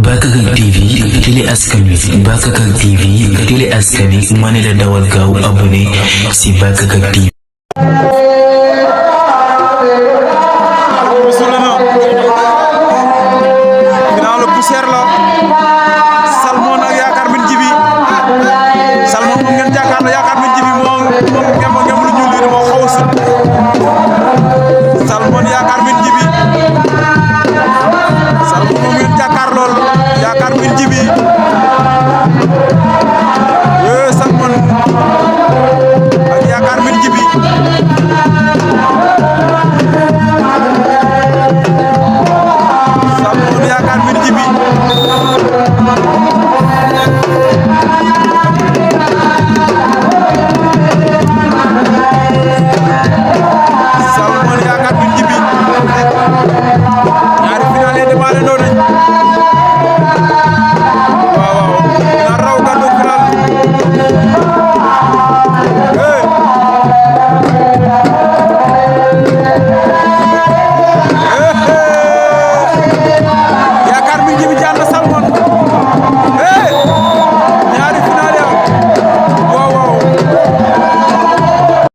Bakakak TV télé askan wi Bakakak TV télé askan wi ma ne la dawal gaaw abonné si Bakakak TV. ginnaaw la poussière la Salmon ak Yakar Mbine Djiby Salmon moom ngeen jàkkaarloo Yakar Mbine Djiby moom ngeen lu ñuul li moo xaw a sut Salmon Yakar Mbine Djiby Salmon moom ngeen jàkkaarlool Yakar Mbine Djiby Salmon ak Yakar Mbine Djiby Salmon Yakar Mbine Djiby